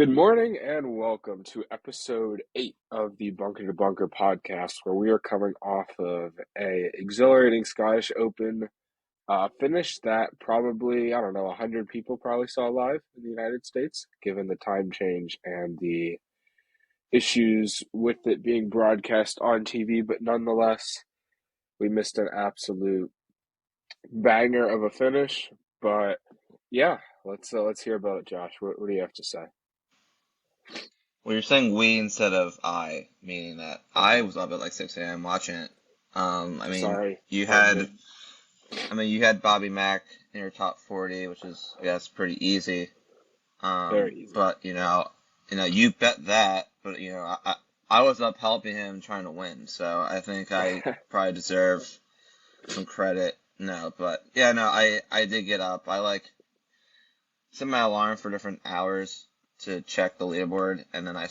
Good morning and welcome to episode 8 of the Bunker to Bunker podcast, where we are coming off of a exhilarating Scottish Open finish that probably, I don't know, 100 people probably saw live in the United States, given the time change and the issues with it being broadcast on TV. But nonetheless, we missed an absolute banger of a finish. But yeah, let's hear about it, Josh. What do you have to say? Well, you're saying we instead of I, meaning that I was up at like 6 a.m. watching it. I mean, Sorry, you pardon me. had, you had Bobby Mack in your top 40, which is, I guess, pretty easy. Very easy. But you bet that, but I was up helping him trying to win, so I think I probably deserve some credit. No, but yeah, no, I did get up. I set my alarm for different hours to check the leaderboard, and then I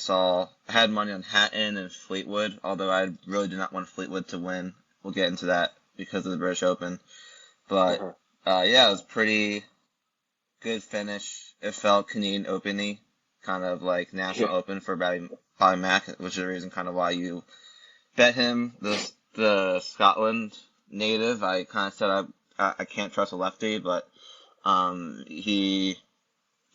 had money on Hatton and Fleetwood, although I really did not want Fleetwood to win. We'll get into that because of the British Open. But Uh-huh. yeah, it was pretty good finish. It felt Canadian Open-y, kind of like Yeah. National Open for Bobby Mack, which is the reason kind of why you bet him. The Scotland native, I kind of said I can't trust a lefty, but he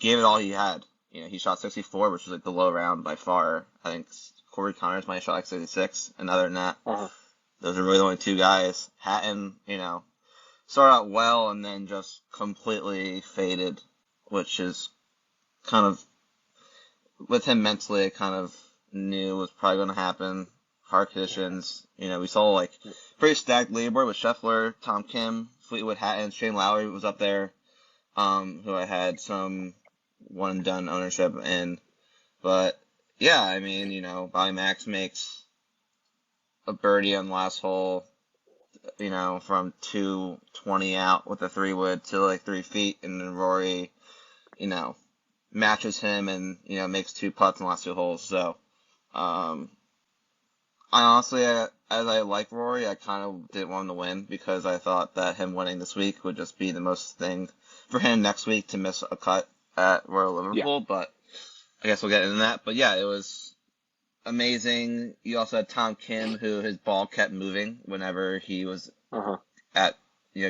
gave it all he had. He shot 64, which was like the low round by far. I think Corey Connors might have shot like 66. And other than that, Uh-huh. those are really the only two guys. Hatton, started out well and then just completely faded, which is kind of, with him mentally, I kind of knew was probably going to happen. Hard conditions. We saw like pretty stacked leaderboard with Scheffler, Tom Kim, Fleetwood, Hatton, Shane Lowry was up there, who I had some one and done ownership in. But yeah, I mean, Bobby Max makes a birdie on the last hole, from 220 out with a 3-wood to like 3 feet, and then Rory, you know, matches him and, makes two putts in the last two holes. So, um, I honestly, as I like Rory, I kind of didn't want him to win because I thought that him winning this week would just be the most thing for him next week to miss a cut at Royal Yeah. Liverpool, but I guess we'll get into that. But yeah, it was amazing. You also had Tom Kim, who his ball kept moving whenever he was Uh-huh. at,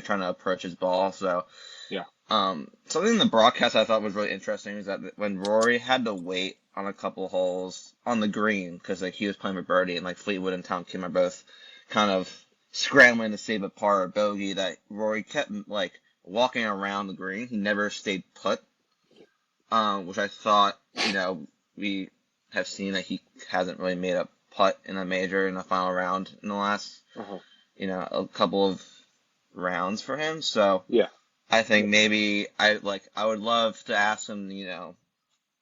trying to approach his ball. So, Yeah. something in the broadcast I thought was really interesting is that when Rory had to wait on a couple holes on the green because like he was playing for birdie and like Fleetwood and Tom Kim are both kind of scrambling to save a par or bogey, that Rory kept like walking around the green. He never stayed put, which I thought, we have seen that he hasn't really made a putt in a major in the final round in the last, Uh-huh. a couple of rounds for him. So Yeah. I think maybe I would love to ask him,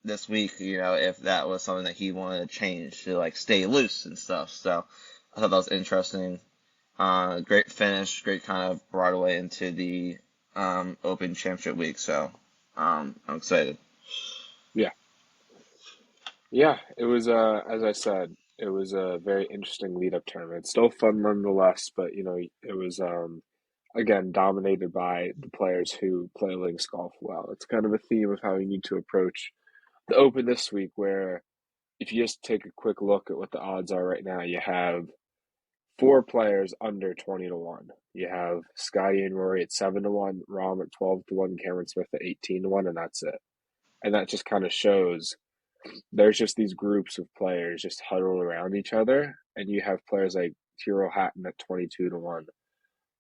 this week, if that was something that he wanted to change to like stay loose and stuff. So I thought that was interesting. Great finish, great kind of Broadway into the Open Championship week. So I'm excited. Yeah. Yeah. It was as I said, it was a very interesting lead up tournament. Still fun nonetheless, but it was again dominated by the players who play links golf well. It's kind of a theme of how you need to approach the Open this week, where if you just take a quick look at what the odds are right now, you have four players under 20 to 1. You have Scotty and Rory at 7 to 1, Rom at 12 to 1, Cameron Smith at 18 to 1, and that's it. And that just kind of shows there's just these groups of players just huddled around each other, and you have players like Tyrrell Hatton at 22 to 1,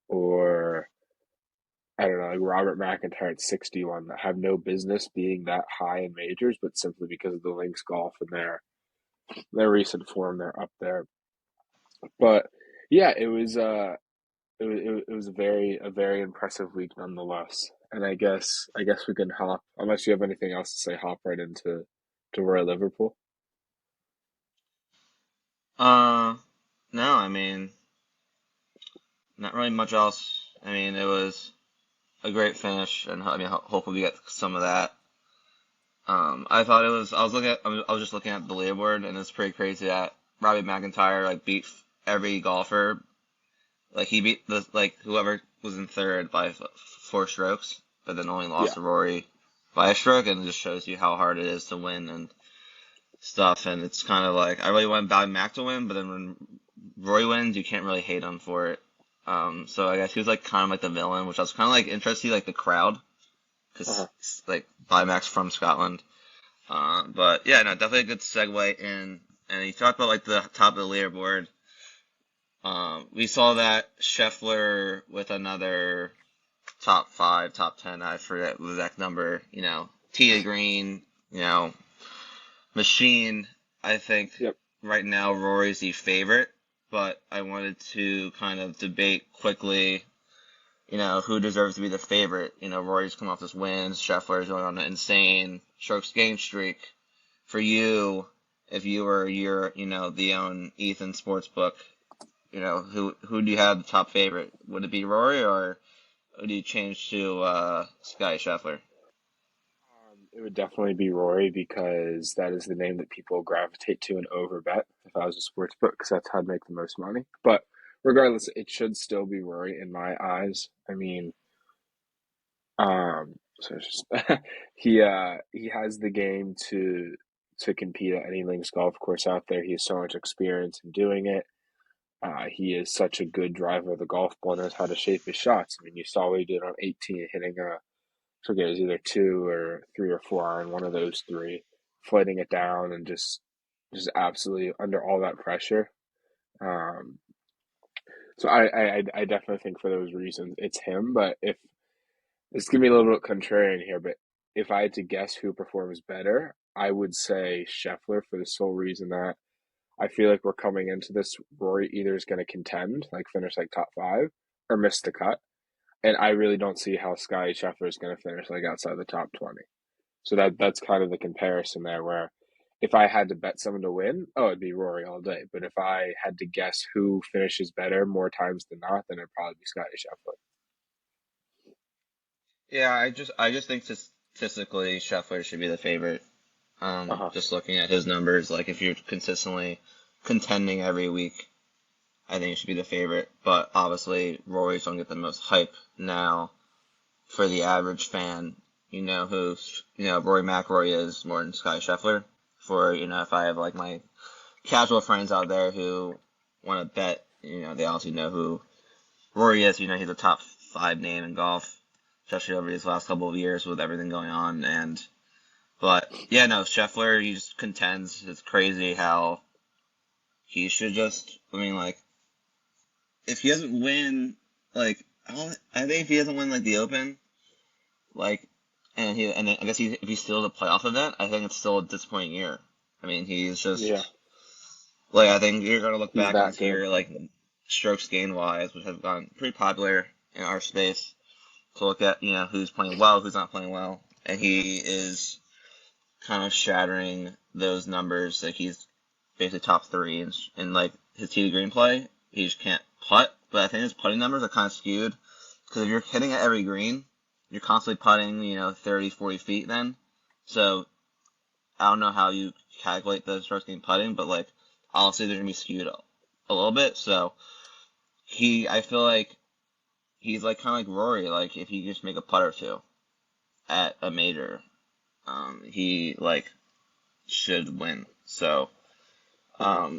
or I don't know, like Robert McIntyre at 61 that have no business being that high in majors, but simply because of the links golf and their recent form, they're up there. But yeah, it was a very impressive week nonetheless. And I guess we can hop, unless you have anything else to say, hop right into to Royal Liverpool. Uh, no, I mean, not really much else. I mean, it was a great finish, and I mean, hopefully we get some of that. I thought it was. I was just looking at the leaderboard, and it's pretty crazy that Robbie McIntyre like beat every golfer. Like he beat whoever was in third by 4 strokes, but then only lost Yeah, to Rory by a stroke, and it just shows you how hard it is to win. And stuff, and it's kind of like I really want Mac to win, but then when Roy wins, you can't really hate him for it. So I guess he was like kind of like the villain, which I was kind of like interested to see like the crowd because Uh-huh. like Mac's from Scotland. But yeah, no, definitely a good segue in. And you talked about like the top of the leaderboard. We saw that Scheffler with another top five, top 10. I forget the exact number. Tee to green. Machine. I think Yep. right now Rory's the favorite, but I wanted to kind of debate quickly. Who deserves to be the favorite? Rory's come off this win. Scheffler's going on an insane strokes gained streak. For you, if you were the own Ethan Sportsbook, who do you have the top favorite? Would it be Rory or would you change to Scotty Scheffler? It would definitely be Rory because that is the name that people gravitate to and overbet if I was a sports book because that's how I'd make the most money. But regardless, it should still be Rory in my eyes. I mean, so it's just he has the game to compete at any links golf course out there. He has so much experience in doing it. He is such a good driver of the golf ball, knows how to shape his shots. I mean, you saw what he did on 18, hitting a, I forget, it was either two or three or four iron, one of those three, floating it down and just absolutely under all that pressure. Um, so I definitely think for those reasons it's him. But if it's gonna be a little bit contrarian here, but if I had to guess who performs better, I would say Scheffler for the sole reason that I feel like we're coming into this. Rory either is going to contend, like finish like top five, or miss the cut. And I really don't see how Scotty Scheffler is going to finish like outside the top 20. So that's kind of the comparison there. Where if I had to bet someone to win, oh, it'd be Rory all day. But if I had to guess who finishes better more times than not, then it'd probably be Scotty Scheffler. Yeah, I just think statistically Scheffler should be the favorite. Uh huh. Just looking at his numbers, like if you're consistently contending every week, I think he should be the favorite. But obviously, Rory's gonna get the most hype now for the average fan. Who Rory McIlroy is more than Scotty Scheffler. For if I have like my casual friends out there who want to bet, they obviously know who Rory is. He's a top five name in golf, especially over these last couple of years with everything going on. But yeah, no, Scheffler, he just contends. It's crazy how he should just. I mean, like, if he doesn't win, like, I think if he doesn't win like the Open, like, and then I guess if he's still the playoff event, I think it's still a disappointing year. I mean, he's Yeah, just like I think you're gonna look he's back on that this good. year like strokes gained wise, which has gotten pretty popular in our space to look at who's playing well, who's not playing well, and he is kind of shattering those numbers. Like he's basically top three in like his tee to green play. He just can't putt, but I think his putting numbers are kind of skewed because if you're hitting at every green, you're constantly putting 30, 40 feet then. So I don't know how you calculate the strokes gained putting, but like obviously they're gonna be skewed a little bit. So I feel like he's like kind of like Rory. Like if he just make a putt or two at a major, he like should win. So Uh-huh.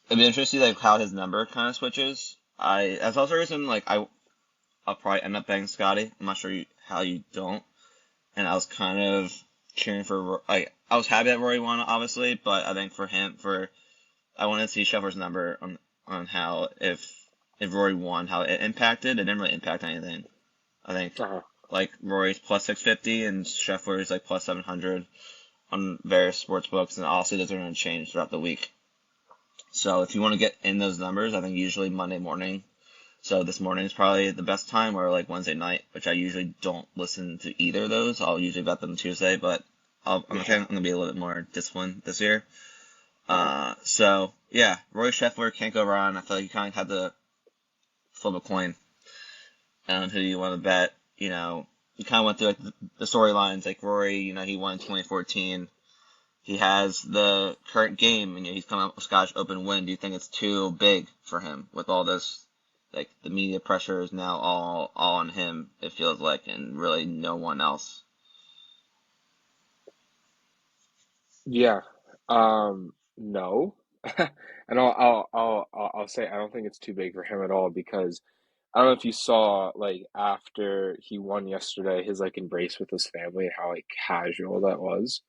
it'd be interesting to see like how his number kind of switches. As also reason like I'll probably end up betting Scotty. I'm not sure how you don't. And I was kind of cheering for like I was happy that Rory won obviously, but I think for him I wanted to see Scheffler's number on how if Rory won how it impacted. It didn't really impact anything. I think Uh-huh. like Rory's plus 650 and Scheffler's like plus 700 on various sports books, and also those are going to change throughout the week. So if you want to get in those numbers, I think usually Monday morning. So this morning is probably the best time, or like Wednesday night, which I usually don't listen to either of those. I'll usually bet them Tuesday, but I'm Yeah. gonna be a little bit more disciplined this year. Uh-huh. So yeah, Roy Scheffler can't go wrong. I feel like you kind of had to flip a coin on who you want to bet. You kind of went through like the storylines. Like Rory, he won in 2014. He has the current game, and he's coming up with Scottish Open win. Do you think it's too big for him with all this? Like the media pressure is now all on him. It feels like, and really no one else. Yeah. No. And I'll say I don't think it's too big for him at all because I don't know if you saw like after he won yesterday, his like embrace with his family and how like casual that was.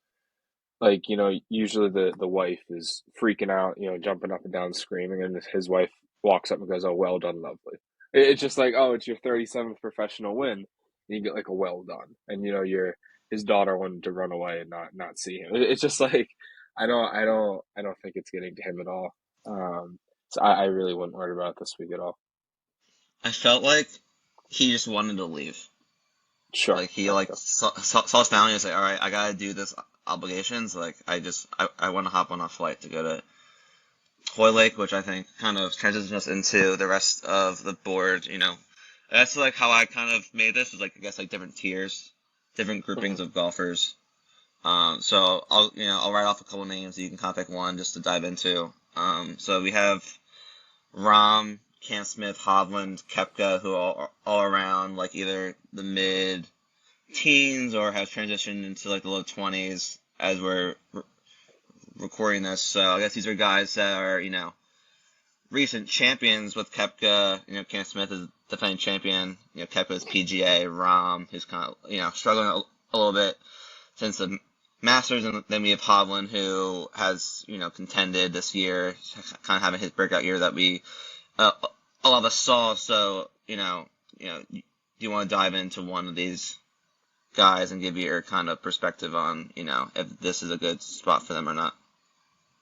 Like, usually the wife is freaking out, jumping up and down, screaming, and his wife walks up and goes, "Oh, well done, lovely." It's just like, "Oh, it's your 37th professional win," and you get like a "well done," and your his daughter wanted to run away and not see him. It's just like I don't think it's getting to him at all. So I really wouldn't worry about it this week at all. I felt like he just wanted to leave. Sure, Like he that's like fair. saw his family and say, all right, I gotta do this obligations. Like I want to hop on a flight to go to Hoylake, which I think kind of transitions us into the rest of the board. That's like how I kind of made this is like I guess like different tiers, different Hmm. groupings of golfers. So I'll write off a couple names. You can kind of pick one just to dive into. So we have Rom, Cam Smith, Hovland, Kepka, who are all around like either the mid teens or have transitioned into like the low 20s as we're recording this. So I guess these are guys that are, recent champions with Kepka. Cam Smith is defending champion. Kepka's PGA. Rom, who's kind of, struggling a little bit since the Masters. And then we have Hovland, who has, contended this year, kind of having his breakout year that we, a lot of us saw. So, do you want to dive into one of these guys and give your kind of perspective on, if this is a good spot for them or not?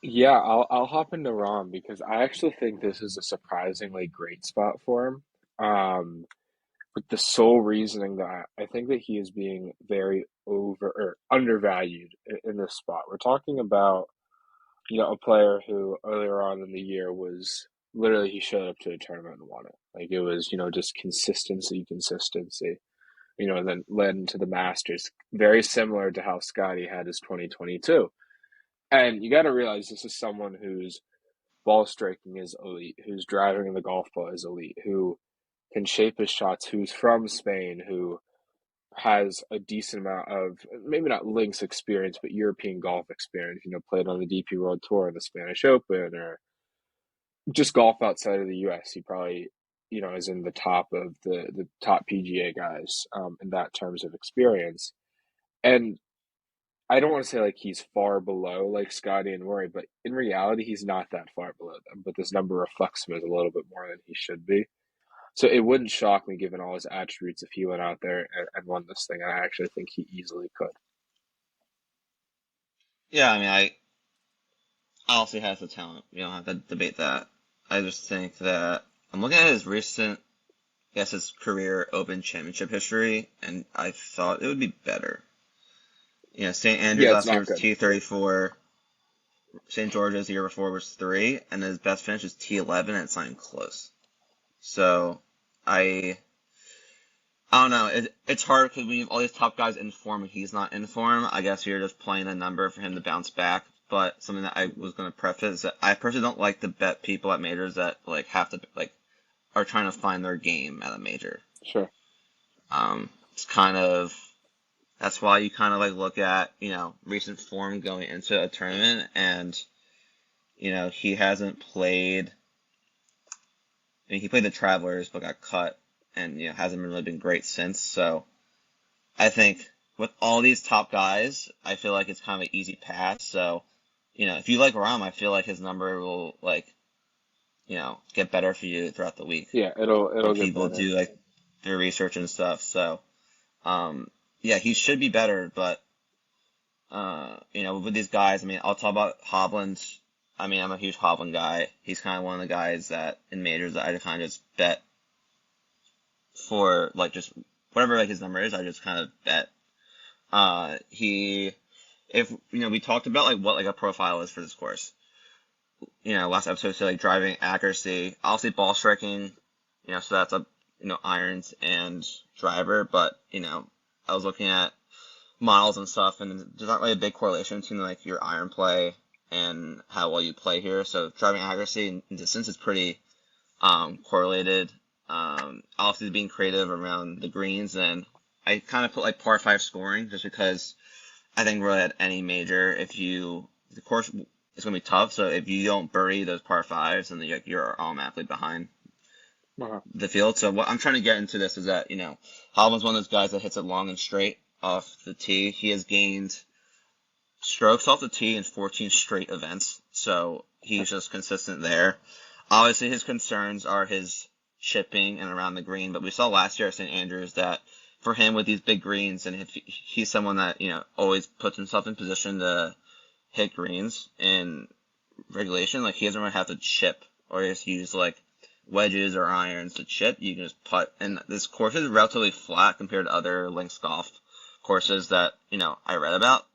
Yeah, I'll hop into Rom because I actually think this is a surprisingly great spot for him. With the sole reasoning that I think that he is being very over or undervalued in this spot. We're talking about, a player who earlier on in the year was literally he showed up to a tournament and won it. Like it was, just consistency, consistency, and then led into the Masters. Very similar to how Scotty had his 2022. And you got to realize this is someone whose ball striking is elite, who's driving the golf ball is elite, who can shape his shots, who's from Spain, who has a decent amount of maybe not links experience, but European golf experience. Played on the DP World Tour, the Spanish Open, or just golf outside of the U.S. He probably is in the top of the top PGA guys in that terms of experience. And I don't want to say like he's far below like Scotty and Rory, but in reality, he's not that far below them. But this number reflects him as a little bit more than he should be. So it wouldn't shock me, given all his attributes, if he went out there and won this thing. I actually think he easily could. Yeah, I mean, I obviously has the talent. We don't have to debate that. I just think that I'm looking at his recent, I guess his career Open Championship history, and I thought it would be better. St. Andrews Yeah, it's last year not was good. T34. St. George's the year before was 3, and his best finish was T11, and it's not even close. So I I don't know. It's hard because when you have all these top guys in form and he's not in form, I guess you're just playing a number for him to bounce back. But something that I was going to preface is that I personally don't like to bet people at majors that like have to like are trying to find their game at a major. Sure. It's kind of that's why you kind of like look at recent form going into a tournament, and he hasn't played. I mean, he played the Travelers but got cut, and hasn't really been great since. So I think with all these top guys, I feel like it's kind of an easy pass. So, if you like Rom, I feel like his number will like, get better for you throughout the week Yeah, it'll when get people better. do like their research and stuff. So, um, yeah, he should be better, but with these guys, I mean, I'll talk about Hovland. I mean, I'm a huge Hovland guy. He's kind of one of the guys that in majors that I kind of just bet for like just whatever like his number is. I just kind of bet. He if we talked about like what like a profile is for this course. Last episode said like driving accuracy, obviously ball striking. So that's a irons and driver, but I was looking at models and stuff, and there's not really a big correlation between like your iron play and how well you play here. So driving accuracy and distance is pretty correlated. Obviously being creative around the greens, and I kind of put like par five scoring just because I think really at any major, if you the course is going to be tough. So if you don't birdie those par fives, then you're automatically behind Uh-huh. the field. So what I'm trying to get into this is that, Hovland's one of those guys that hits it long and straight off the tee. He has gained strokes off the tee in 14 straight events. So he's just consistent there. Obviously, his concerns are his chipping and around the green, but we saw last year at St. Andrews that for him with these big greens, and if he's someone that, always puts himself in position to hit greens in regulation, like he doesn't really have to chip or just use like wedges or irons to chip. You can just putt. And this course is relatively flat compared to other links golf courses that, I read about.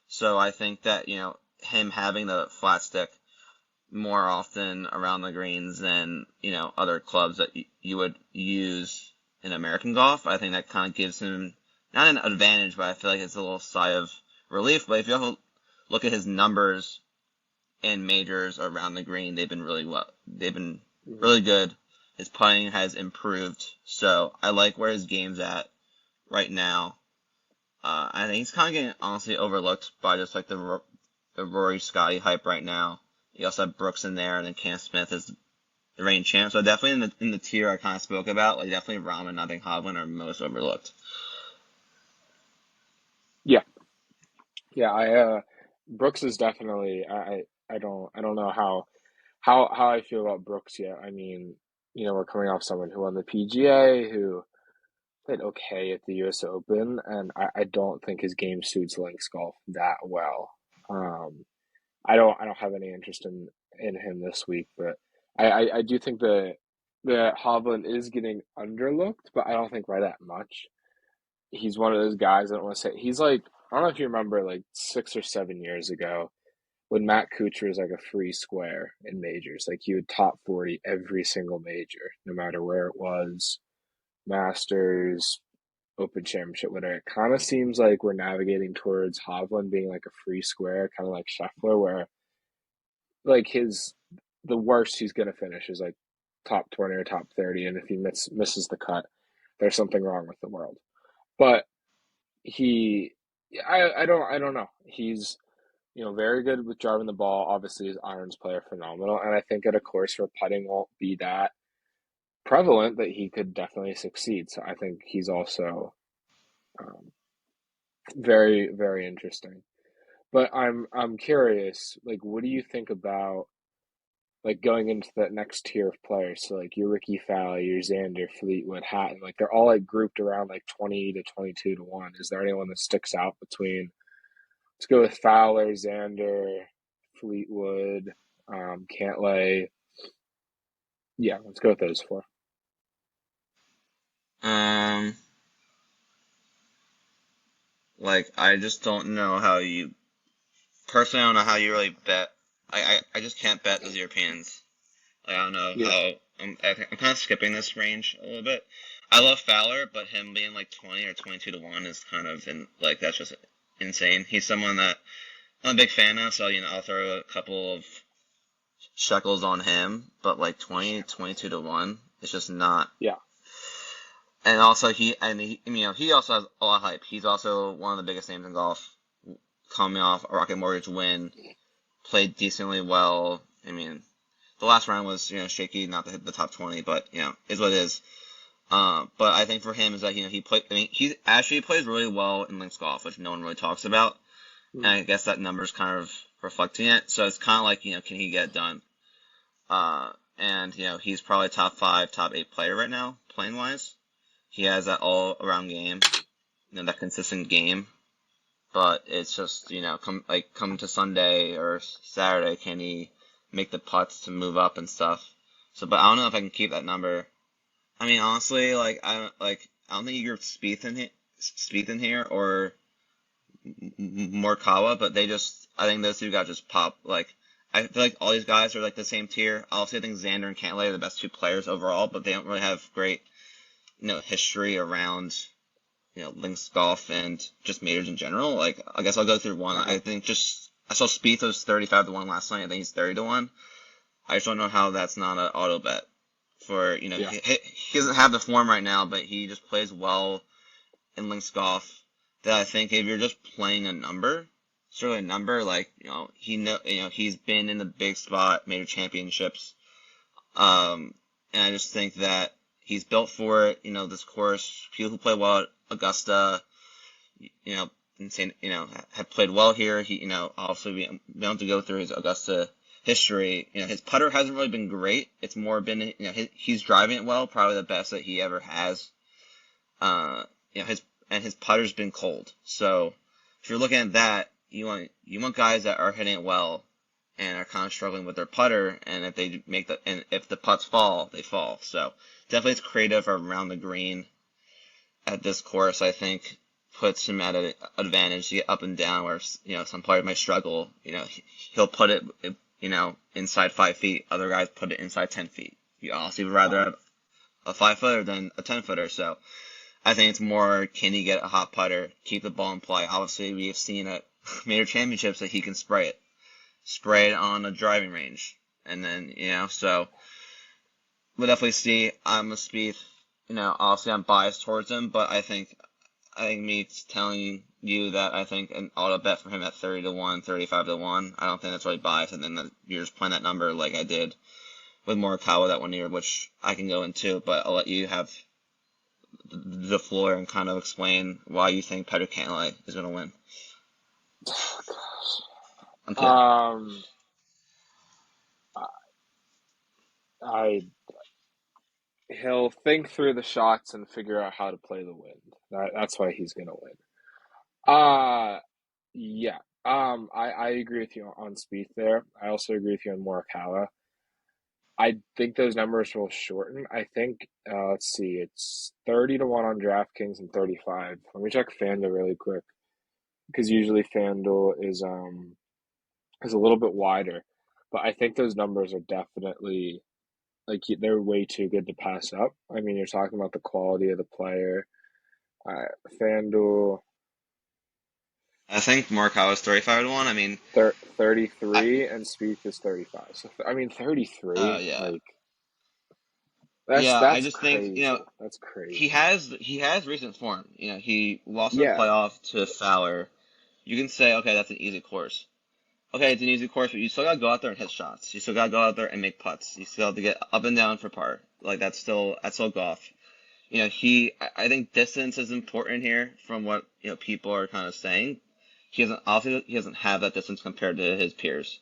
So I think that, him having the flat stick more often around the greens than, other clubs that you would use in American golf, I think that kind of gives him not an advantage, but I feel like it's a little sigh of relief. But if you also look at his numbers in majors around the green, they've been really well. They've been Mhm. really good. His putting has improved, so I like where his game's at right now. I think he's kind of getting honestly overlooked by just like the Rory Scotty hype right now. You also have Brooks in there, and then Cam Smith is the reigning champ. So definitely in the tier I kind of spoke about, like definitely Rahm and I think Hovland are most overlooked. Yeah, yeah. Brooks is definitely. I don't know how I feel about Brooks yet. I mean, we're coming off someone who won the PGA, who played okay at the U.S. Open, and I don't think his game suits links golf that well. Um, I don't have any interest in him this week, but I do think that Hovland is getting underlooked, but I don't think by that much. He's one of those guys I don't want to say he's like I don't know if you remember like 6 or 7 years ago when Matt Kuchar was like a free square in majors, like he would top 40 every single major, no matter where it was, Masters, Open Championship, whatever. It kind of seems like we're navigating towards Hovland being like a free square, kind of like Scheffler, where like the worst he's gonna finish is like top 20 or top 30, and if he misses the cut, there's something wrong with the world. But he, I don't know. He's very good with driving the ball. Obviously, his irons play are phenomenal, and I think at a course where putting won't be that prevalent, that he could definitely succeed. So I think he's also um, very, very interesting. But I'm curious, like, what do you think about like going into that next tier of players? So like your Ricky Fowler, your Xander, Fleetwood, Hatton, like they're all like grouped around like 20 to 22 to 1. Is there anyone that sticks out between let's go with Fowler, Xander, Fleetwood, Cantlay. Yeah, let's go with those four. Um, like I just don't know how you personally. I don't know how you really bet. I just can't bet those Europeans. Like, I don't know Yeah. how. I'm kind of skipping this range a little bit. I love Fowler, but him being like 20 or 22 to 1 is kind of like that's just insane. He's someone that I'm a big fan of, so I'll throw a couple of shekels on him, but like 20, 22 to 1 is just not. Yeah. And also he also has a lot of hype. He's also one of the biggest names in golf, coming off a Rocket Mortgage win, played decently well. The last round was shaky, not to hit the top 20, but is what it is. But I think for him is that he played. He actually plays really well in links golf, which no one really talks about, and Mm. I guess that number's kind of reflecting it. So it's kind of like can he get it done? And he's probably top five, top eight player right now, playing wise. He has that all around game, that consistent game. But it's just come to Sunday or Saturday, can he make the putts to move up and stuff? So, but I don't know if I can keep that number. Honestly, like I don't think you're Spieth in here or Morikawa, but I think those two guys just pop. Like, I feel like all these guys are like the same tier. Obviously, I think Xander and Cantlay are the best two players overall, but they don't really have great, history around, links golf and just majors in general. Like, I guess I'll go through one. I Uh-huh. think I saw Spieth was 35 to 1 last night. I think he's 30 to 1. I just don't know how that's not an auto bet for, Yeah. he doesn't have the form right now, but he just plays well in links golf that I think if you're just playing a number, necessarily a number. Like, he's been in the big spot, major championships. And I just think that he's built for it. This course, people who play well at Augusta, you know, insane, have played well here. He, also be able to go through his Augusta history. His putter hasn't really been great. It's more been, he's driving it well, probably the best that he ever has. Uh, his putter's been cold. So if you're looking at that, you want guys that are hitting it well and are kind of struggling with their putter, and if the putts fall, they fall. So definitely it's creative around the green at this course. I think puts him at an advantage to get up and down where some players might struggle. He'll put it inside 5 feet. Other guys put it inside 10 feet. You also would rather Right. have a 5 footer than a 10 footer. So I think it's more, can he get a hot putter, keep the ball in play. Obviously, we have seen at major championships that he can spray it on a driving range, and then so we'll definitely see. I'm a Spieth. Obviously I'm biased towards him, but I think me telling you that I think an auto bet for him at 30 to 1, 35 to 1. I don't think that's really biased, and then you're just playing that number like I did with Morikawa that one year, which I can go into, but I'll let you have the floor and kind of explain why you think Patrick Cantlay is going to win. I'm kidding. Um, I he'll think through the shots and figure out how to play the wind. That's why he's gonna win. Uh yeah. I agree with you on Spieth there. I also agree with you on Morikawa. I think those numbers will shorten. I think let's see, it's 30 to 1 on DraftKings and 35. Let me check FanDuel really quick because usually FanDuel is a little bit wider. But I think those numbers are definitely they're way too good to pass up. I mean, you're talking about the quality of the player. FanDuel I think Morikawa is 35 to 1. I mean, I, 33 and Spieth is 35. So I mean 33, yeah. like Yeah, I that's just think, crazy. That's he crazy. has he has recent form. He lost in the Yeah. playoff to Fowler. You can say, okay, that's an easy course. Okay, it's an easy course, but you still gotta go out there and hit shots. You still gotta go out there and make putts. You still have to get up and down for par. Like that's still golf. I think distance is important here from what people are kind of saying. He doesn't have that distance compared to his peers,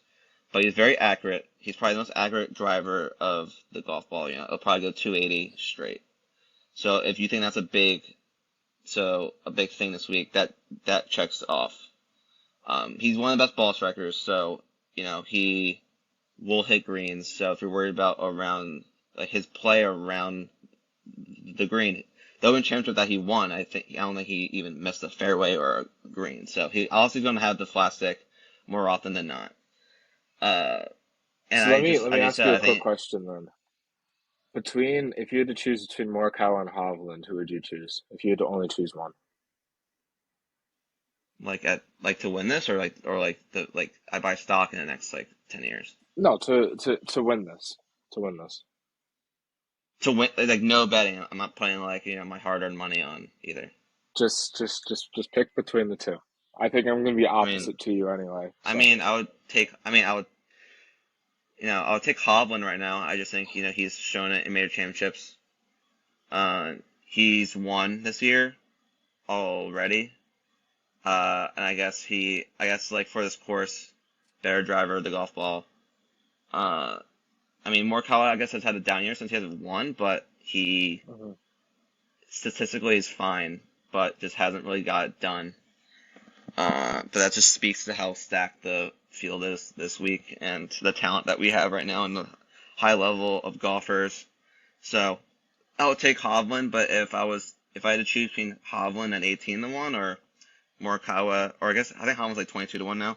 but he's very accurate. He's probably the most accurate driver of the golf ball. He'll probably go 280 straight. So if you think that's a big thing this week, that checks off. He's one of the best ball strikers, so he will hit greens. So if you're worried about around like his play around the green, the Open Championship that he won, I don't think he even missed a fairway or a green. So he also going to have the flat stick more often than not. Uh, and So let I me just ask said you a I quick think question then. Between if you had to choose between Morikawa and Hovland, who would you choose? If you had to only choose one. like to win this or the I buy stock in the next 10 years. No, to win this. To win this. To win, like no betting. I'm not putting my hard-earned money on either. Just pick between the two. I think I'm gonna be I mean, opposite to you anyway. I So mean, I would take. I mean, I would take Hovland right now. I just think he's shown it in major championships. He's won this year already. And I guess like for this course, better driver of the golf ball. Uh, I mean, Morikawa I guess has had a down year since he hasn't won, but he mhm. statistically is fine, but just hasn't really got it done. But that just speaks to how stacked the field is this week and the talent that we have right now and the high level of golfers. So I would take Hovland, but if I had to choose between Hovland at 18 to 1 or Morikawa, or I think Hovland's like 22 to 1 now.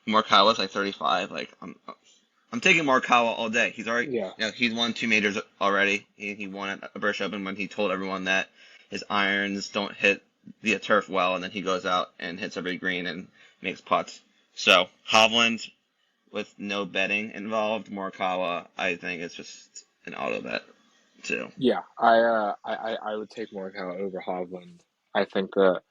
Morikawa's like 35. Like I'm taking Morikawa all day. He's already Yeah. he's won two majors already. He won at a British Open when he told everyone that his irons don't hit the turf well, and then he goes out and hits every green and makes putts. So Hovland with no betting involved, Morikawa I think it's just an auto bet too. Yeah. I would take Morikawa over Hovland. I think that.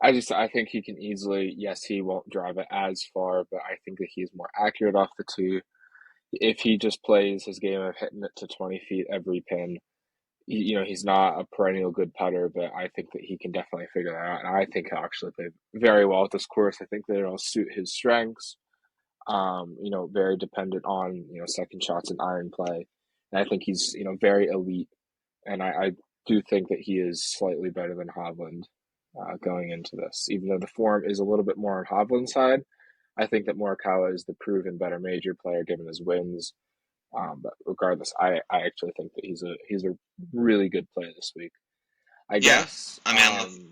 I think he can easily, yes, he won't drive it as far, but I think that he's more accurate off the tee. If he just plays his game of hitting it to 20 feet every pin, he's not a perennial good putter, but I think that he can definitely figure that out. And I think he'll actually play very well at this course. I think that it'll suit his strengths. Very dependent on, second shots and iron play. And I think he's, very elite. And I do think that he is slightly better than Hovland going into this. Even though the form is a little bit more on Hovland's side, I think that Morikawa is the proven better major player given his wins. But regardless, I actually think that he's a really good player this week. I Yeah, guess. I mean,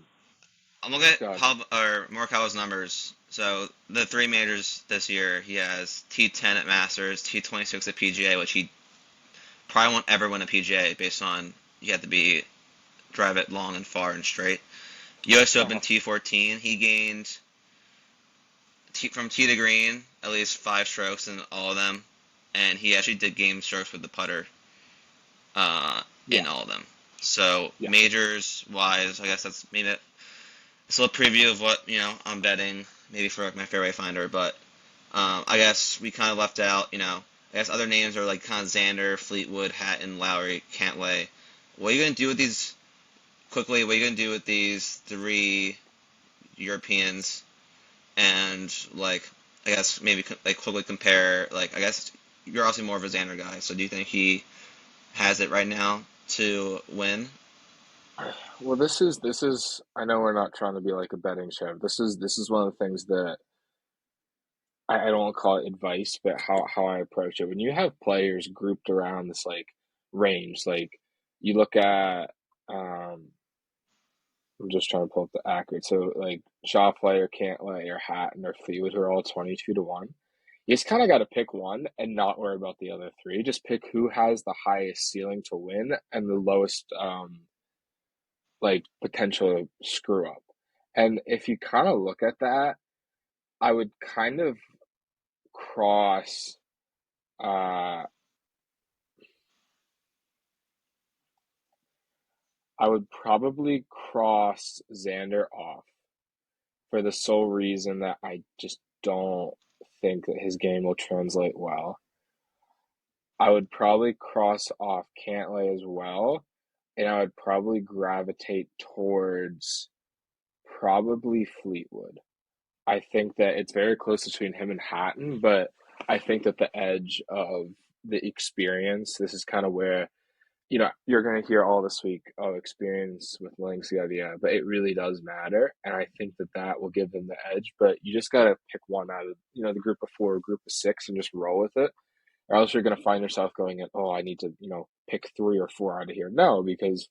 I'm looking at God, Morikawa's numbers. So the three majors this year, he has T10 at Masters, T26 at PGA, which he probably won't ever win a PGA based on you have to be drive it long and far and straight. U.S. Open uh, T14, he gained from tee to green at least 5 strokes in all of them, and he actually did gain strokes with the putter yeah, in all of them. So yeah. majors wise, I guess that's maybe it's a little preview of what I'm betting maybe for like my fairway finder, but I guess we kind of left out. I guess other names are like kind of Xander, Fleetwood, Hatton, Lowry, Cantlay. What are you gonna do with these quickly? What are you gonna do with these three Europeans? And like I guess maybe like quickly compare. Like I guess you're also more of a Xander guy, so do you think he has it right now to win? Well, this is. I know we're not trying to be like a betting show. This is one of the things that I don't want to call it advice, but how I approach it. When you have players grouped around this like range, like you look at, I'm just trying to pull up the accurate. So like Shaw player, Cantlay, or Hatton or Fleetwood, who are all 22 to 1. You just kind of got to pick one and not worry about the other three. Just pick who has the highest ceiling to win and the lowest like potential screw up. And if you kind of look at that, I would kind of cross uh I would probably cross Xander off for the sole reason that I just don't think that his game will translate well. I would probably cross off Cantlay as well, and I would probably gravitate towards probably Fleetwood. I think that it's very close between him and Hatton, but I think that the edge of the experience, this is kind of where, you're going to hear all this week, oh, experience with links, yada, yada, but it really does matter. And I think that that will give them the edge, but you just got to pick one out of, the group of four, group of six, and just roll with it. Or else you're going to find yourself going in, oh, I need to, pick three or four out of here. No, because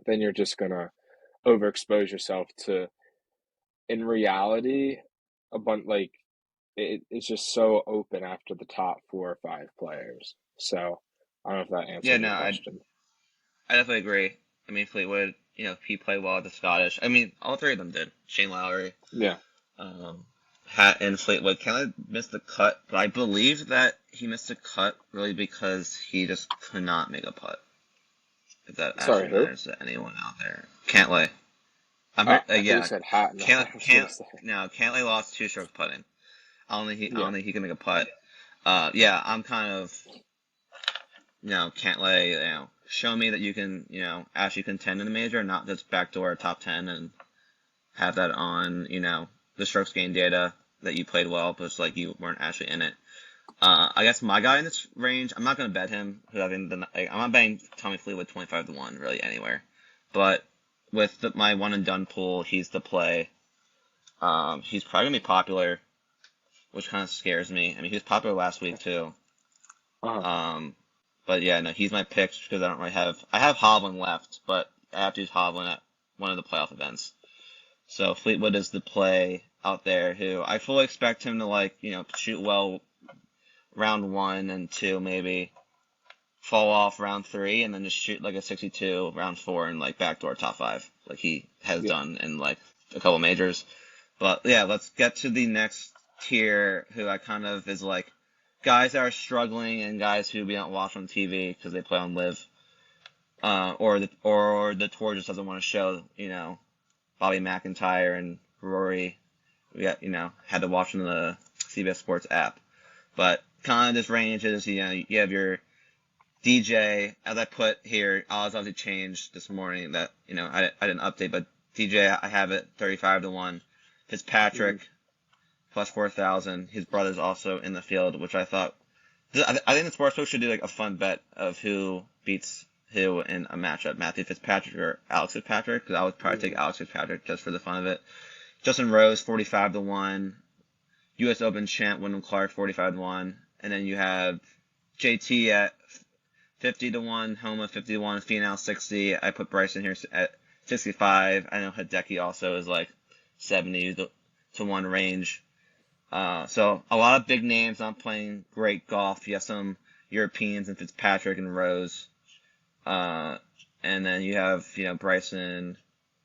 then you're just going to overexpose yourself to, in reality, a bunch like it's just so open after the top 4 or 5 players. So I don't know if that Yeah, answers no, your I question. I definitely agree. I mean, Fleetwood, he played well at the Scottish. I mean, all three of them did. Shane Lowry, Yeah. um, Hat, and Fleetwood. Kind of missed the cut, but I believe that he missed the cut really because he just could not make a putt. If that Sorry, actually who? matters to anyone out there, Cantlay. I thought you Yeah, said Hatton. I was gonna say. Cantlay lost 2 strokes putting. I Yeah. don't think he can make a putt. Yeah, I'm kind of can't lay, show me that you can, actually contend in the major, not just backdoor top 10 and have that on, the strokes gain data that you played well, but it's like you weren't actually in it. I guess my guy in this range, I'm not going to bet him because I'm not betting Tommy Fleetwood 25 to 1 really anywhere. But with my one and done pool, he's the play. He's probably going to be popular, which kind of scares me. I mean, he was popular last week too. Uh-huh. Um, but yeah, no, he's my pick because I don't really have. I have Hovland left, but I have to use Hovland at one of the playoff events. So Fleetwood is the play out there who I fully expect him to shoot well round 1 and 2 maybe, fall off round 3 and then just shoot like a 62 round 4 and like backdoor top 5 like he has Yeah. done in like a couple majors. But yeah, let's get to the next tier who I kind of is like guys that are struggling and guys who we don't watch on TV because they play on Live, or the tour just doesn't want to show Bobby McIntyre and Rory. We got, had to watch on the CBS Sports app. But kind of this range is, you have your DJ, as I put here, odds obviously changed this morning that, I didn't update, but DJ, I have it 35 to 1. Mm-hmm. Fitzpatrick, plus 4,000. His brother's also in the field, which I thought, I think the sportsbook should do like a fun bet of who beats who in a matchup, Matthew Fitzpatrick or Alex Fitzpatrick, because I would probably take Mm-hmm. Alex Fitzpatrick just for the fun of it. Justin Rose, 45 to 1. U.S. Open champ Wyndham Clark, 45 to 1. And then you have JT at 50 to 1, Homa 50 to 1, Finau 60. I put Bryson here at 65. I know Hideki also is like 70 to 1 range. So a lot of big names not playing great golf. You have some Europeans and Fitzpatrick and Rose. And then you have, Bryson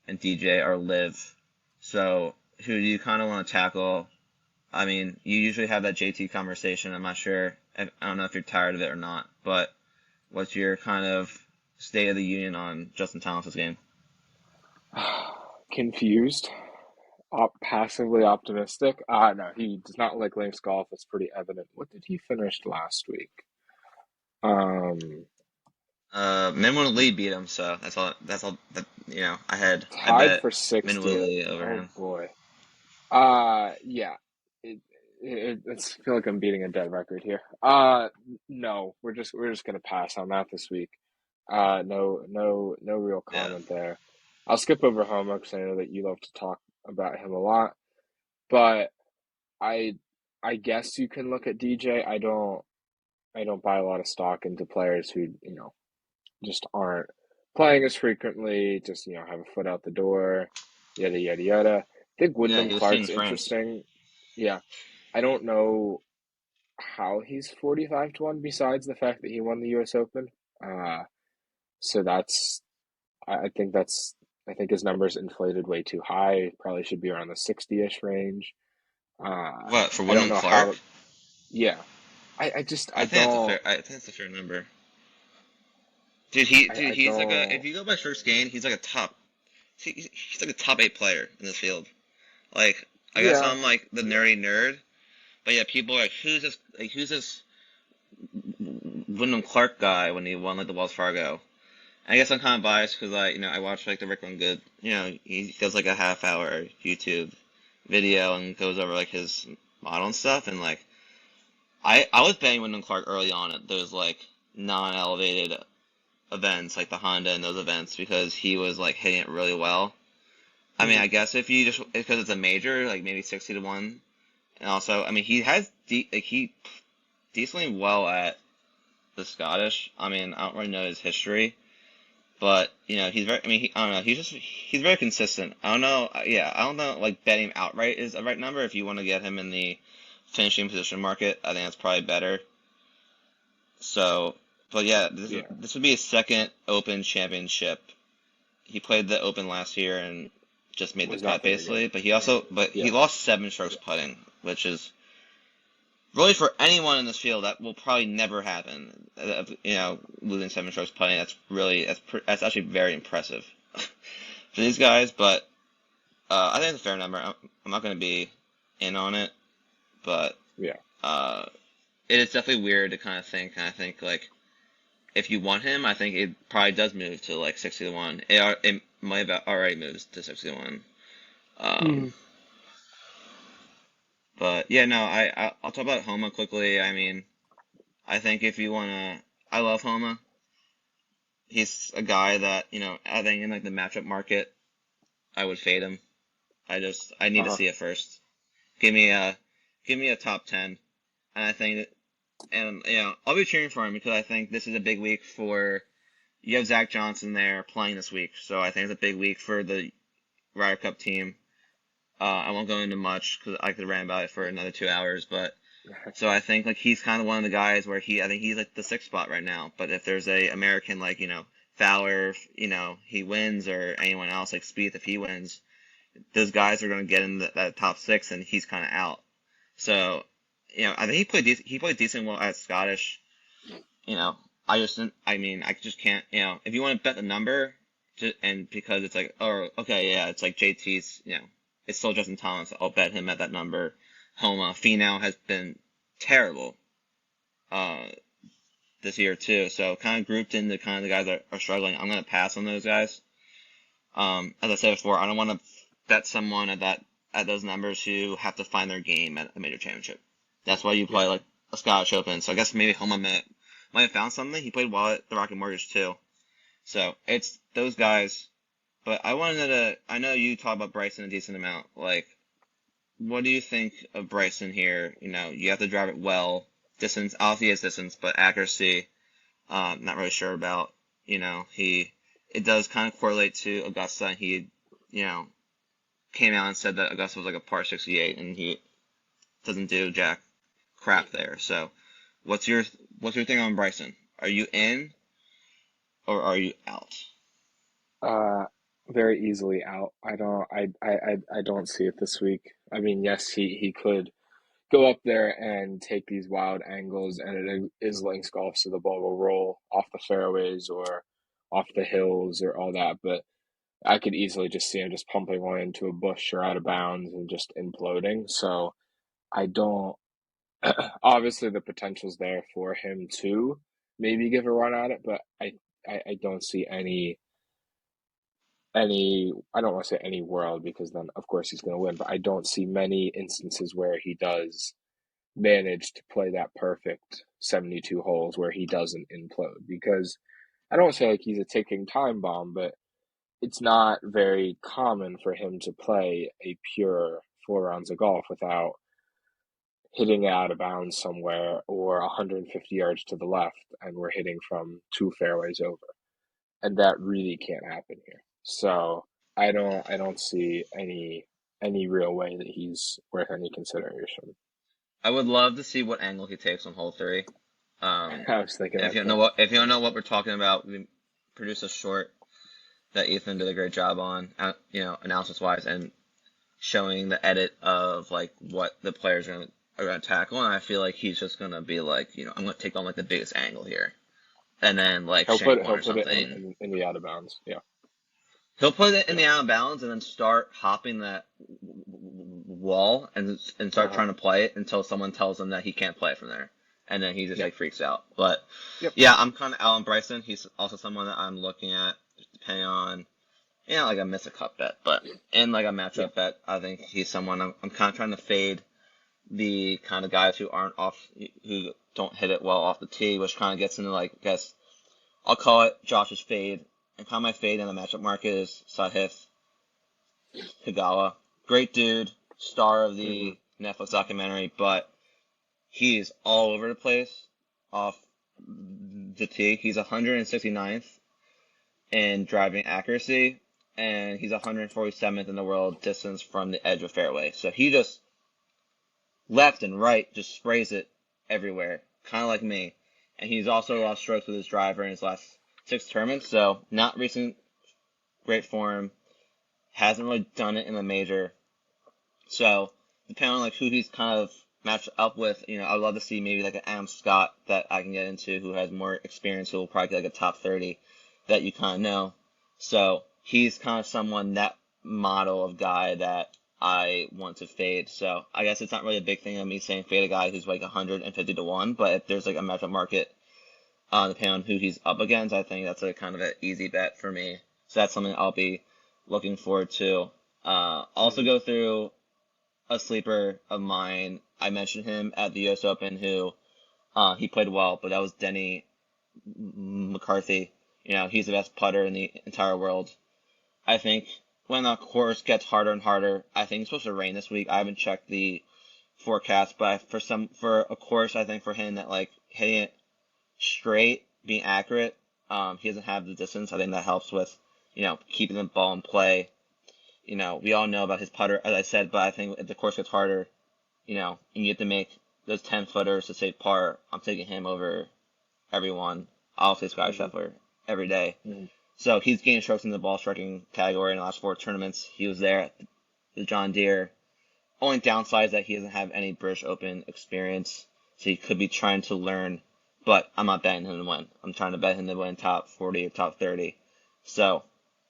and DJ are live. So who do you kind of want to tackle? I mean, you usually have that JT conversation. I'm not sure. I don't know if you're tired of it or not, but what's your kind of state of the union on Justin Thomas's game? Confused, passively optimistic. No, he does not like links golf. It's pretty evident. What did he finish last week? Um, Minwoo Lee beat him, so that's all that, I Tied bet for Minwoo 60th. Lee over Oh him. boy. Yeah. It's I feel like I'm beating a dead record here. No, we're just gonna pass on that this week. No real Yeah. comment there. I'll skip over Homa because I know that you love to talk about him a lot. But I I guess you can look at DJ. I don't buy a lot of stock into players who, just aren't playing as frequently, just, have a foot out the door, yada yada yada. I think Yeah, Wyndham he was seeing Clark's France. interesting. Yeah. I don't know how he's 45 to 1 besides the fact that he won the US Open. Uh so I think his numbers inflated way too high. Probably should be around the 60-ish range. What, for I don't Wyndham know Clark? how. Yeah, I just I think that's a fair. I think that's a fair number. I He's like a. If don't. you go by strokes gained, he's like a top. He's like a top 8 player in this field. Like, I guess Yeah. I'm like the nerdy nerd, but yeah, people are like, who's this Wyndham Clark guy when he won like the Wells Fargo? I guess I'm kind of biased because I watch like the Rick Run Good. He does like a half-hour YouTube video and goes over like his model and stuff, and like I was betting Wyndham Clark early on at those like non-elevated events like the Honda and those events because he was like hitting it really well. I mean, Mhm. I guess if you just because it's a major, like maybe 60 to 1, and also I mean he has he decently well at the Scottish. I mean, I don't really know his history, but he's very. I mean, I don't know. He's very consistent. I don't know. Yeah, I don't know. Like betting him outright is the right number if you want to get him in the finishing position market. I think that's probably better. So, but yeah, Yeah. this would be his second Open championship. He played the Open last year and just made the Was cut not very good. basically. But he Yeah. lost 7 strokes putting, which is really for anyone in this field that will probably never happen. Losing 7 strokes putting, that's actually very impressive for these guys. But I think it's a fair number. I'm not going to be in on it, but Yeah. uh, it is definitely weird to kind of think. And I think like if you want him, I think it probably does move to like 60 to 1. It might have already moved to 60 to 1. Um, Mhm. but yeah, no, I'll talk about Homa quickly. I mean, I think if you wanna, I love Homa. He's a guy that I think in like the matchup market, I would fade him. I need to Uh-huh. see it first. Give me a give me a top 10, and I think that, and I'll be cheering for him because I think this is a big week for. You have Zach Johnson there playing this week, so I think it's a big week for the Ryder Cup team. I won't go into much because I could rant about it for another 2 hours, but so I think like he's kind of one of the guys where I think he's like the sixth spot right now. But if there's a American like Fowler, he wins or anyone else like Spieth if he wins, those guys are going to get in that top six and he's kind of out. So I think he played decent well at Scottish. You know I mean I just can't if you want to bet the number And because it's like, oh, okay, yeah, it's like JT's, it's still Justin Thomas. I'll bet him at that number. Homa Finau has been terrible uh, this year too. So kind of grouped into kind of the guys that are struggling. I'm gonna pass on those guys. As I said before, I don't want to bet someone at those numbers who have to find their game at a major championship. That's why you play Yeah. like a Scottish Open. So I guess maybe Homa might have found something. He played well at the Rocket Mortgage too. So it's those guys. But I wanted to. I know you talk about Bryson a decent amount. Like, what do you think of Bryson here? You have to drive it well. Distance, obviously, is distance, but accuracy, not really sure about. It does kind of correlate to Augusta. And he, you know, came out and said that Augusta was like a par 68, and he doesn't do jack crap there. So, what's your what's your thing on Bryson? Are you in or are you out? Uh, very easily out. I don't see it this week. I mean, yes, he could go up there and take these wild angles, and it is links golf, so the ball will roll off the fairways or off the hills or all that. But I could easily just see him just pumping one into a bush or out of bounds and just imploding. So I don't. Obviously, the potential's there for him to maybe give a run at it, but I don't see any I don't want to say any world because then of course he's going to win, but I don't see many instances where he does manage to play that perfect 72 holes where he doesn't implode because I don't say like he's a ticking time bomb, but it's not very common for him to play a pure 4 rounds of golf without hitting out of bounds somewhere or 150 yards to the left and we're hitting from two fairways over. And that really can't happen here. So I don't see any real way that he's worth any consideration. I would love to see what angle he takes on hole three. I was thinking If that you don't know too. if you don't know what we're talking about, we produced a short that Ethan did a great job on, analysis wise, and showing the edit of like what the players are gonna tackle. And I feel like he's just gonna be like, I'm gonna take on like the biggest angle here, and then like shank one He'll or put it something. in the out of bounds. Yeah. He'll put it in Yeah. the out of bounds and then start hopping that wall and start Uh-huh. trying to play it until someone tells him that he can't play from there, and then he just Yeah. like freaks out. But Yep. yeah, I'm kind of Alan Bryson. He's also someone that I'm looking at, depending on like I miss a cup bet, but in like a Yeah. matchup bet, I think he's someone I'm kind of trying to fade the kind of guys who aren't who don't hit it well off the tee, which kind of gets into like I guess I'll call it Josh's fade. And kind of my fade in the matchup market is Sahith Higawa. Great dude, star of Hmm. the Netflix documentary, but he's all over the place off the tee. He's 169th in driving accuracy, and he's 147th in the world distance from the edge of fairway. So he just left and right just sprays it everywhere, kind of like me. And he's also lost strokes with his driver in his last 6 tournaments, so not recent great form. Hasn't really done it in the major. So depending on like who he's kind of matched up with, I'd love to see maybe like an Adam Scott that I can get into who has more experience, who will probably get like a top 30 that you kind of know. So he's kind of someone that model of guy that I want to fade. So I guess it's not really a big thing of me saying fade a guy who's like 150 to 1, but if there's like a matchup market, depending on who he's up against, I think that's a kind of an easy bet for me. So that's something I'll be looking forward to. Also Hmm. go through a sleeper of mine. I mentioned him at the U.S. Open, who he played well, but that was Denny McCarthy. He's the best putter in the entire world. I think when the course gets harder and harder, I think it's supposed to rain this week. I haven't checked the forecast, but for a course, I think for him that like hitting it straight, being accurate, he doesn't have the distance. I think that helps with keeping the ball in play. We all know about his putter, as I said, but I think if the course gets harder, and you have to make those 10 footers to save par, I'm taking him over everyone. I'll say Scotty Hmm. Scheffler every day. Hmm. So he's gained strokes in the ball striking category in the last 4 tournaments. He was there at the John Deere. Only downside is that he doesn't have any British Open experience, so he could be trying to learn. But I'm not betting him to win. I'm trying to bet him to win top 40 or top 30. So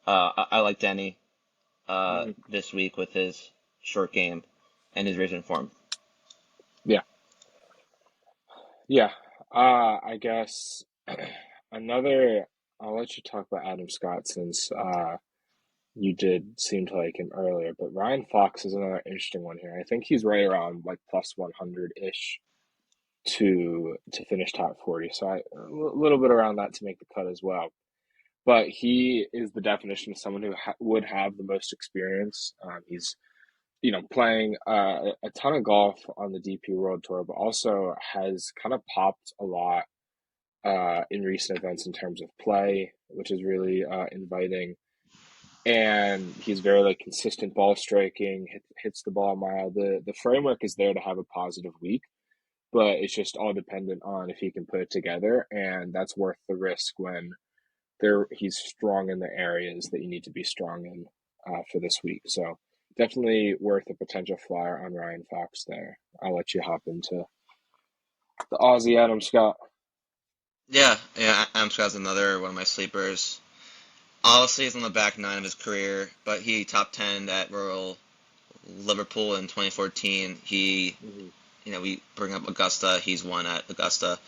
I like Denny Hmm. this week with his short game and his recent form. Yeah, yeah. I guess another. I'll let you talk about Adam Scott since you did seem to like him earlier, but Ryan Fox is another interesting one here. I think he's right around like plus 100 ish to finish top 40. So a little bit around that to make the cut as well. But he is the definition of someone who would have the most experience. He's playing a ton of golf on the DP World Tour, but also has kind of popped a lot in recent events in terms of play, which is really inviting. And he's very like consistent ball striking, hits the ball a mile. The framework is there to have a positive week, but it's just all dependent on if he can put it together, and that's worth the risk when he's strong in the areas that you need to be strong in for this week. So definitely worth a potential flyer on Ryan Fox there. I'll let you hop into the Aussie Adam Scott. Yeah, yeah. Adam Scott's another one of my sleepers. Obviously, he's on the back nine of his career, but he top 10 at Royal Liverpool in 2014. Mm-hmm. We bring up Augusta. He's won at Augusta.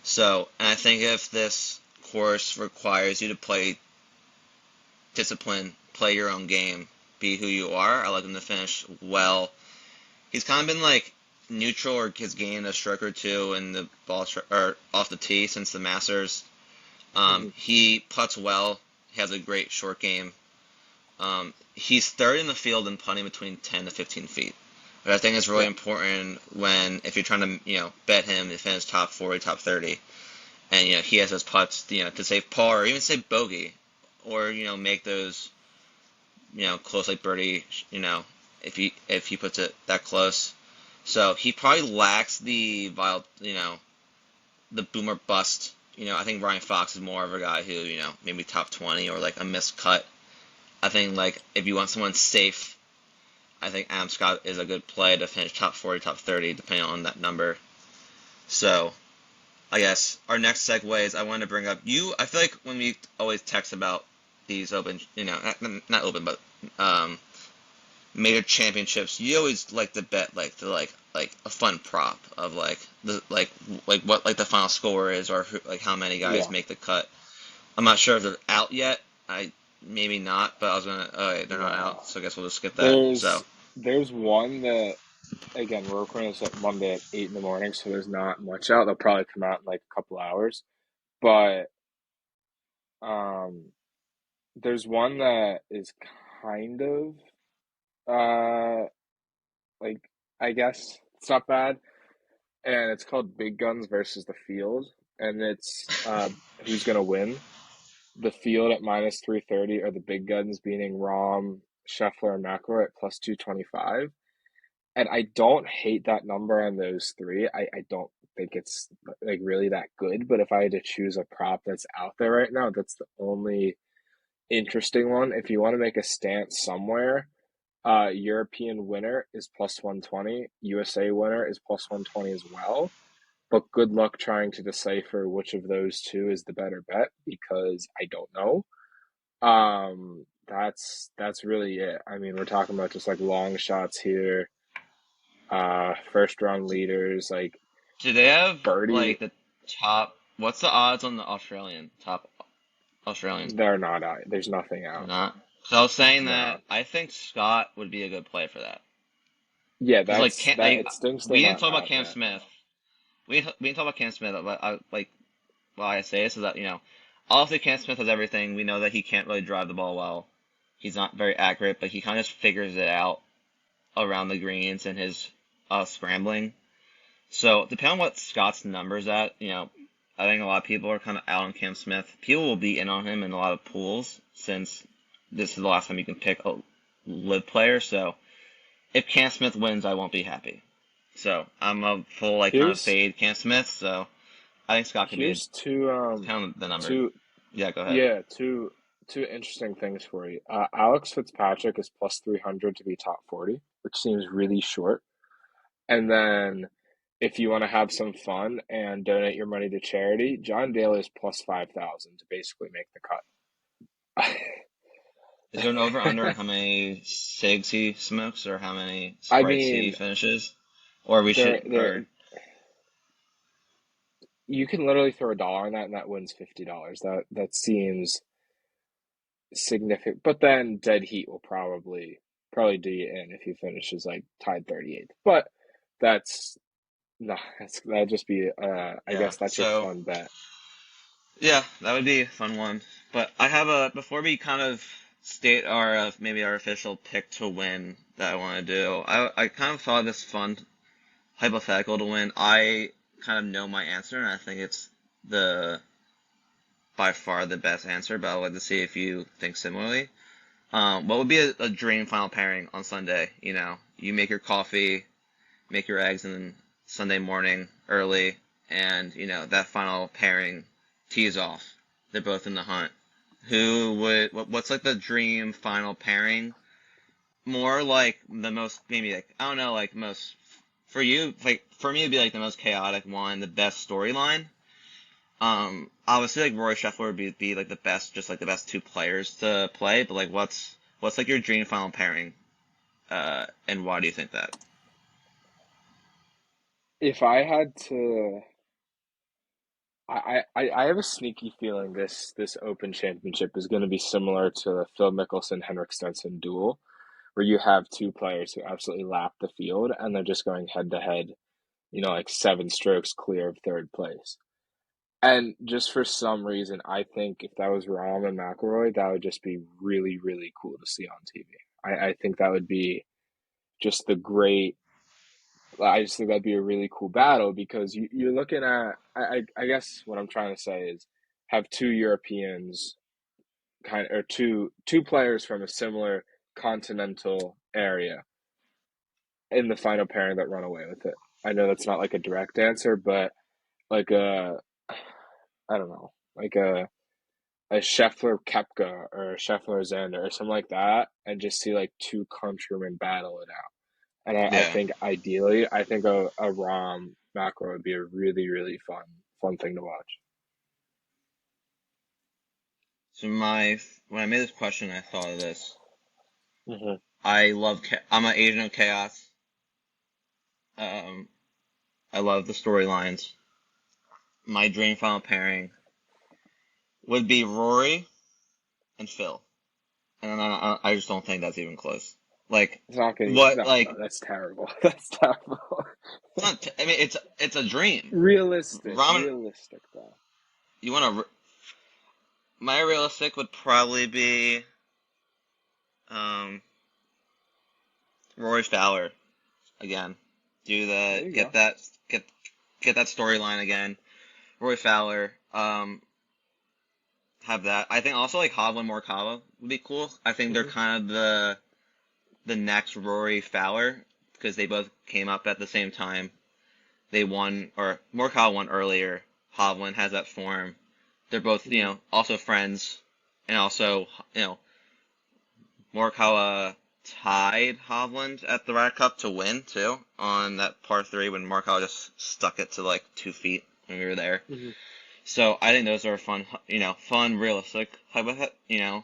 So, and I think if this course requires you to play discipline, play your own game, be who you are, I like him to finish well. He's kind of been like neutral or has gained a stroke or two in the or off the tee since the Masters. Mm-hmm. He putts well. He has a great short game. He's third in the field in putting between 10 to 15 feet. But I think it's really Yeah. important when if you're trying to bet him to finish top 40, top 30, and he has those putts to save par or even save bogey, or make those close like birdie if he puts it that close. So he probably lacks the the boomer bust. I think Ryan Fox is more of a guy who maybe top 20 or like a missed cut. I think like if you want someone safe, I think Adam Scott is a good play to finish top 40, top 30, depending on that number. So I guess our next segue is I wanted to bring up you. I feel like when we always text about these open, not open, but um, major championships, you always like to bet like a fun prop of like what like the final score is or like how many guys Yeah. make the cut. I'm not sure if they're out yet. I maybe not, but I was gonna. Oh, wait, they're not No. out, so I guess we'll just skip that. So There's one that again we're recording this at Monday at 8 in the morning, so there's not much out. They'll probably come out in like a couple hours. But um there's one that is kind of uh like I guess it's not bad. And it's called Big Guns versus the Field. And it's who's gonna win. The field at minus 330 or the big guns beating Rom, Scheffler, and McIlroy at plus 225. And I don't hate that number on those three. I don't think it's like really that good. But if I had to choose a prop that's out there right now, that's the only interesting one. If you want to make a stance somewhere, European winner is plus 120. USA winner is plus 120 as well. But good luck trying to decipher which of those two is the better bet because I don't know. That's really it. I mean, we're talking about just like long shots here, first round leaders, like do they have birdie. like the top? What's the odds on the Australian top Australian? They're not out. There's nothing They're out. not. So I was saying No. that I think Scott would be a good play for that. Yeah, Because that it stinks they're we didn't not talk about out Cam yet. Smith. We didn't talk about Cam Smith. But why I say this is that obviously Cam Smith has everything. We know that he can't really drive the ball well. He's not very accurate, but he kind of just figures it out around the greens and his scrambling. So depending on what Scott's numbers at, I think a lot of people are kind of out on Cam Smith. People will be in on him in a lot of pools since this is the last time you can pick a live player. So if Cam Smith wins, I won't be happy. So I'm a full like kind of Here's fade Cam Smith. So I think Scott could be here's two kind of the number. two Yeah, go ahead. yeah, two interesting things for you. Alex Fitzpatrick is plus 300 to be top 40, which seems really short. And then if you want to have some fun and donate your money to charity, John Daly is plus 5,000 to basically make the cut. Is there an over under on how many cigs he smokes or how many I sprites he mean, finishes? Or we there, should, there, or you can literally throw $1 on that, and that wins $50. That seems significant. But then Dead Heat will probably do you in if he finishes like tied 38th. But that's no, that'd just be I yeah. guess that's your So fun bet. yeah, that would be a fun one. But I have a before we kind of state our maybe our official pick to win that I want to do. I kind of thought of this fun hypothetical to win. I kind of know my answer, and I think it's the by far the best answer. But I'd like to see if you think similarly. What would be a dream final pairing on Sunday? You know, you make your coffee, make your eggs, and then Sunday morning early, and you know that final pairing tees off. They're both in the hunt. Who would? What's like the dream final pairing? More like the most maybe like I don't know like most for you like for me it'd be like the most chaotic one, the best storyline. Obviously like Roy Scheffler would be like the best, just like the best two players to play. But like what's like your dream final pairing? And why do you think that? If I had to, I have a sneaky feeling this Open Championship is going to be similar to the Phil Mickelson Henrik Stenson duel, where you have two players who absolutely lap the field and they're just going head to head, like 7 strokes clear of third place. And just for some reason, I think if that was Rahm and McIlroy, that would just be really, really cool to see on TV. I think that would be just the great. I just think that'd be a really cool battle because you're looking at. I guess what I'm trying to say is have two Europeans or two players from a similar continental area in the final pairing that run away with it. I know that's not like a direct answer, but like I don't know, like a Scheffler Kepka or a Scheffler Xander or something like that, and just see like two countrymen battle it out. And I Yeah. think ideally, I think a Rom macro would be a really, really fun thing to watch. So when I made this question, I thought of this. Hmm. I'm an Asian of chaos. Um, I love the storylines. My dream final pairing would be Rory and Phil, and I just don't think that's even close. Like It's not gonna. what? No, no, Like that's terrible. That's terrible. it's not. I mean, it's a dream. Realistic, Ramen. realistic though. You want to? My realistic would probably be um, Rory Fowler again. Do There the you get go. that get that storyline again. Rory Fowler. Have that. I think also like Hovland Morikawa would be cool. I think they're Hmm. kind of the next Rory Fowler because they both came up at the same time. They won, or Morikawa won earlier. Hovland has that form. They're both, Hmm. also friends, and also, Morikawa tied Hovland at the Ryder Cup to win too on that par three when Morikawa just stuck it to like 2 feet when we were there. Hmm. So I think those are fun, fun, realistic, hypotheticals.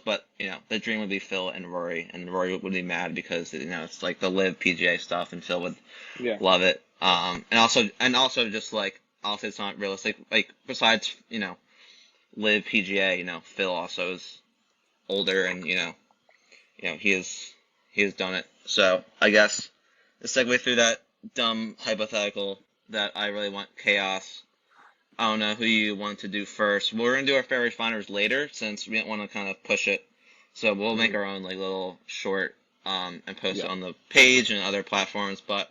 But the dream would be Phil and Rory, and Rory would be mad because it's like the live PGA stuff, and Phil would Yeah. love it. And also just like also it's not realistic. Like besides live PGA, Phil also is older, and he has done it. So I guess to segue through that dumb hypothetical that I really want chaos. I don't know who you want to do first. We're gonna do our favorite finders later since we didn't want to kind of push it. So we'll make Hmm. our own like little short and post it Yeah. on the page and other platforms. But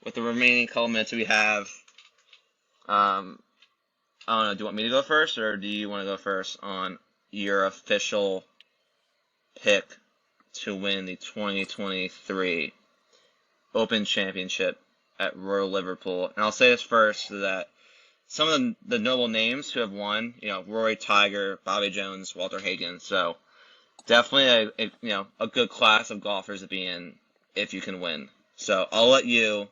with the remaining couple minutes we have, um, I don't know. Do you want me to go first, or do you want to go first on your official pick to win the 2023 Open Championship at Royal Liverpool? And I'll say this first so that some of the notable names who have won, Rory, Tiger, Bobby Jones, Walter Hagen. So definitely a good class of golfers to be in if you can win. So I'll give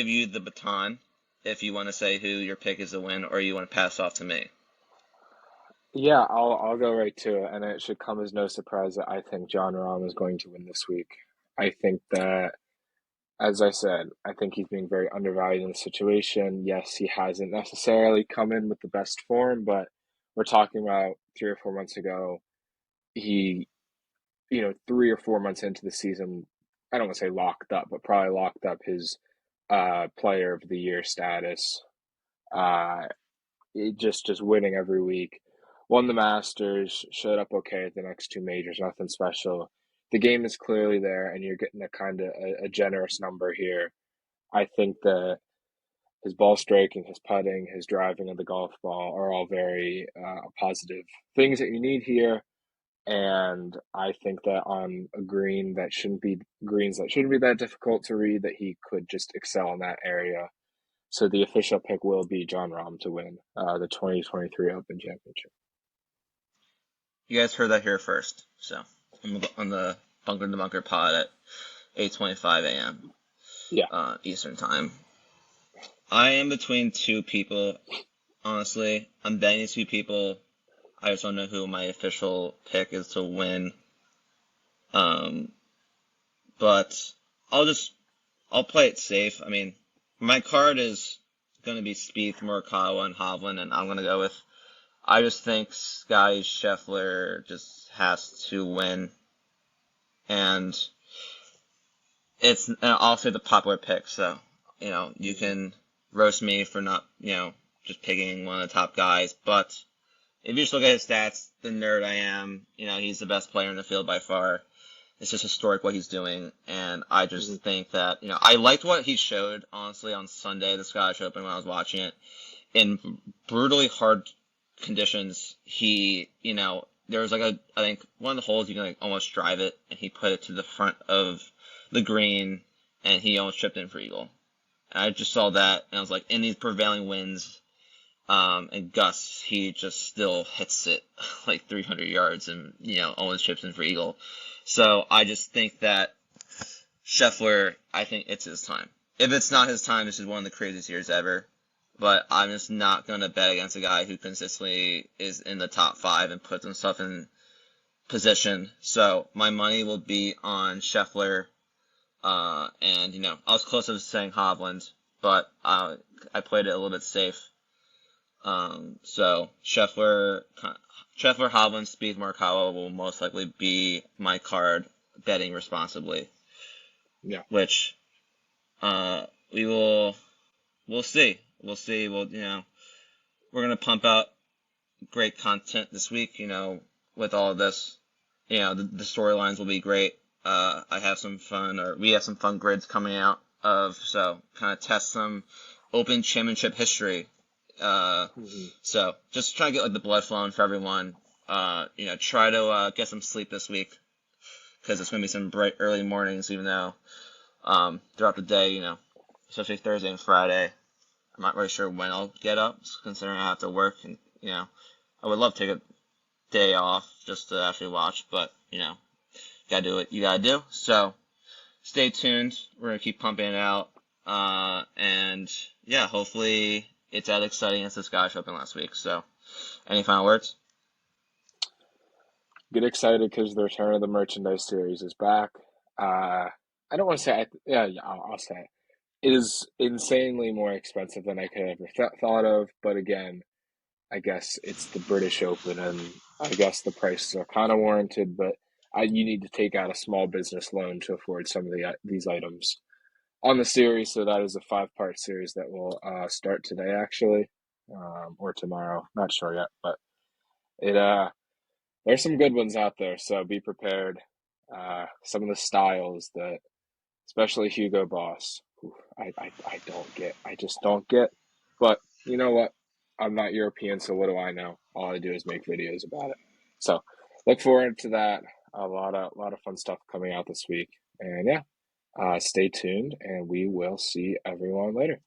you the baton if you want to say who your pick is to win or you want to pass off to me. Yeah, I'll go right to it, and it should come as no surprise that I think John Rahm is going to win this week. I think that, as I said, I think he's being very undervalued in the situation. Yes, he hasn't necessarily come in with the best form, but we're talking about 3 or 4 months ago. He, 3 or 4 months into the season, I don't want to say locked up, but probably locked up his player of the year status. Uh, just winning every week. Won the Masters, showed up okay at the next two majors, nothing special. The game is clearly there, and you're getting a kind of a generous number here. I think that his ball striking, his putting, his driving of the golf ball are all very positive things that you need here. And I think that on a green that shouldn't be greens that shouldn't be that difficult to read, that he could just excel in that area. So the official pick will be John Rahm to win the 2023 Open Championship. You guys heard that here first. So on the Bunker to Bunker pod at 8:25 a.m. Yeah. Eastern time. I am between two people. Honestly, I'm betting these two people. I just don't know who my official pick is to win. Um, but I'll play it safe. I mean, my card is going to be Spieth, Morikawa, and Hovland, and I'm going to go with. I just think Scottie Scheffler just has to win, and it's also the popular pick. So you can roast me for not just picking one of the top guys, but if you just look at his stats, the nerd I am, he's the best player in the field by far. It's just historic what he's doing, and I just think that I liked what he showed honestly on Sunday, the Scottish Open, when I was watching it. In brutally hard conditions, there was I think one of the holes you can almost drive it, and he put it to the front of the green, and he almost chipped in for eagle. And I just saw that, and I was like, in these prevailing winds, and gusts, he just still hits it like 300 yards and, almost chips in for eagle. So I just think that Scheffler, I think it's his time. If it's not his time, this is one of the craziest years ever. But I'm just not going to bet against a guy who consistently is in the top five and puts himself in position. So my money will be on Scheffler. And, I was close to saying Hovland, but I played it a little bit safe. So Scheffler, Hovland, Spieth, Morikawa will most likely be my card betting responsibly. Yeah. Which, we'll see. We'll see. We're gonna pump out great content this week. With all of this, the storylines will be great. I have some fun, or we have some fun grids coming out so kind of test some Open Championship history. So just try to get the blood flowing for everyone. Try to get some sleep this week, because it's gonna be some bright early mornings, even though throughout the day, especially Thursday and Friday, I'm not really sure when I'll get up, considering I have to work, and I would love to take a day off just to actually watch, but gotta do what you gotta do. So stay tuned. We're gonna keep pumping it out, and yeah, hopefully it's as exciting as the Scottish Open last week. So, any final words? Get excited because the return of the merchandise series is back. I don't want to say, yeah, I'll say it. It is insanely more expensive than I could have ever thought of. But again, I guess it's the British Open, and I guess the prices are kind of warranted. But you need to take out a small business loan to afford some of these items on the series. So that is a 5-part series that will start today, actually, or tomorrow. Not sure yet, but it there's some good ones out there. So be prepared. Some of the styles that, especially Hugo Boss, I don't get. I just don't get. But you know what? I'm not European, so what do I know? All I do is make videos about it. So look forward to that. A lot of fun stuff coming out this week. And yeah, stay tuned, and we will see everyone later.